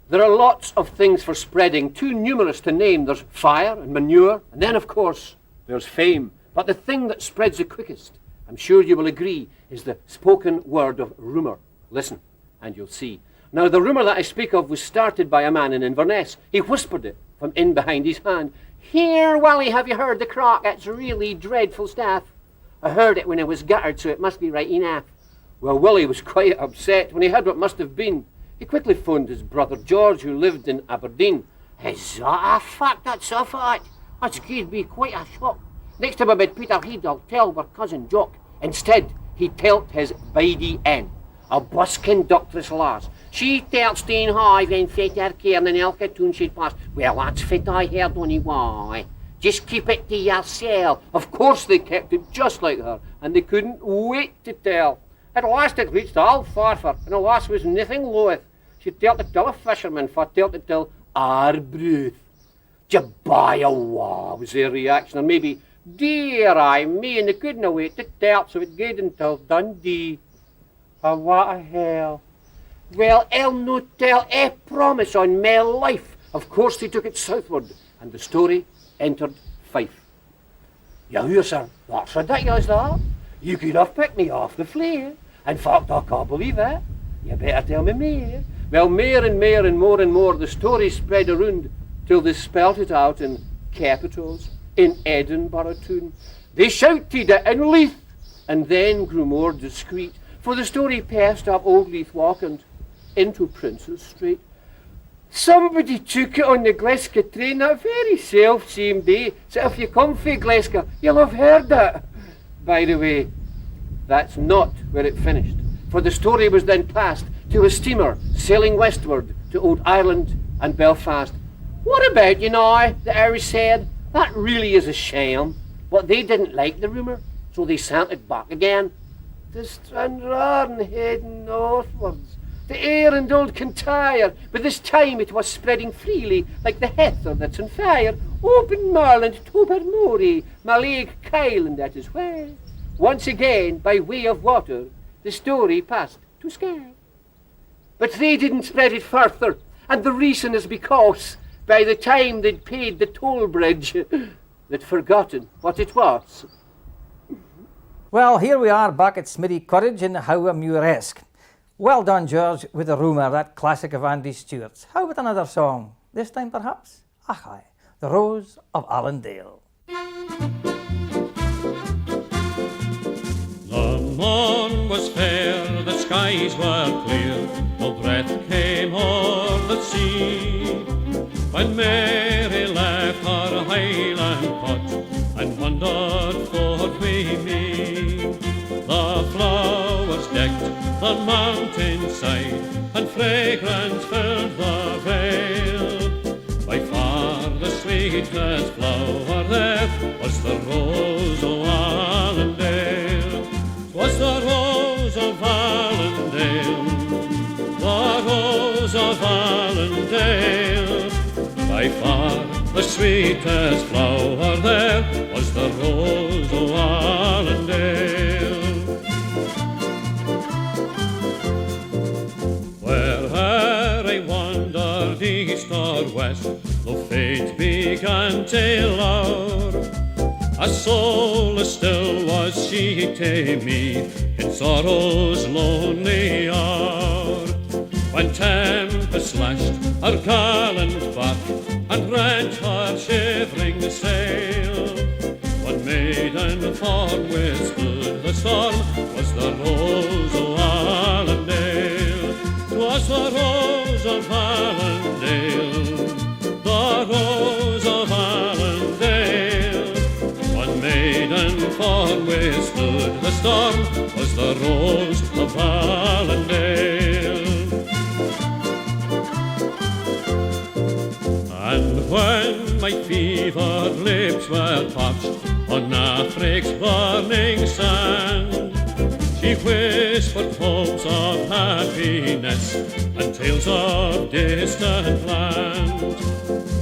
There are lots of things for spreading, too numerous to name. There's fire and manure, and then, of course, there's fame. But the thing that spreads the quickest, I'm sure you will agree, is the spoken word of rumour. Listen, and you'll see. Now, the rumour that I speak of was started by a man in Inverness. He whispered it from in behind his hand. "Here, Wally, have you heard the crock? It's really dreadful stuff. I heard it when I was guttered, so it must be right enough." Well, Willie was quite upset when he heard what must have been. He quickly phoned his brother George, who lived in Aberdeen. "Is that a fact? That's a fact. That's going to be quite a shock. Next time I met Peter Heed, I'll tell our cousin Jock." Instead, he told his bidie in, a buskin doctress lass. "She tell't Steen Hive and fit her cairn and elka tune she'd pass." "Well, that's fit I heard only why. Just keep it to yourself." Of course they kept it just like her, and they couldn't wait to tell. At last it reached all Farfar, and the lass was nothing loath. She told it till a fisherman, for told it till Arbruth. "Jabayawa," was their reaction, or maybe, "Dear I me," and they couldn't wait to tell, so it gaed until Dundee. And what a hell. Well, I'll no tell a promise on my life. Of course they took it southward, and the story entered Fife. "You hear, sir, that's ridiculous, that. You could have picked me off the flare. In fact, I can't believe it. You better tell me more." Well, more and more and more and more, the story spread around till they spelt it out in capitals in Edinburgh tune. They shouted it in Leith, and then grew more discreet, for the story passed up Old Leith Walk and into Princes Street. Somebody took it on the Glasgow train that very self-same day, so if you come from Glasgow, you'll have heard it. By the way, that's not where it finished, for the story was then passed to a steamer sailing westward to Old Ireland and Belfast. "What about, you know," the Irish said, "that really is a shame." But they didn't like the rumour, so they sent it back again. To Stranraer heading northwards, to Ayr and Old Kintyre, but this time it was spreading freely like the heather that's on fire. Open Marland, Tobermory, Mallaig, Kyle, and that is where, once again, by way of water, the story passed to Skye. But they didn't spread it further, and the reason is because by the time they'd paid the toll bridge, they'd forgotten what it was. Well, here we are back at Smithy Cottage in Howmuresque. Well done, George, with the rumour, that classic of Andy Stewart's. How about another song? This time, perhaps? Aye, The Rose of Allandale. The morn was fair, the skies were clear, no breath came o'er the sea, when Mary left her Highland cot and wandered forth with me. The flowers decked the mountainside, and fragrance filled the vale. By far the sweetest flower there was the rose of Allandale. 'Twas the rose of Allandale, the rose of Allandale. By far the sweetest flower there was the rose of Allandale. Where'er I wandered, east or west, though fate began to lour, a solace still was she to me in sorrow's lonely hour. When tempest lashed her gallant bark and rent her shivering sail, one maiden form withstood the storm was the rose of Allandale. 'Twas the rose of Allandale, the rose of Allandale. One maiden form withstood the storm was the rose of Allandale. And when my fevered lips were parched on Afric's burning sand, she whispered hopes of happiness and tales of distant land.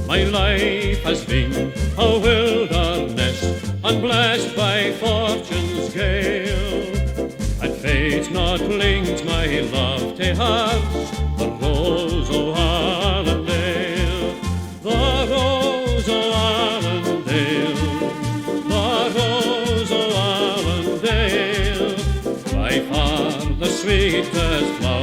My life has been a wilderness, unblessed by fortune's gale, and fate not linked my love to hers, the rose of sweet as flowers.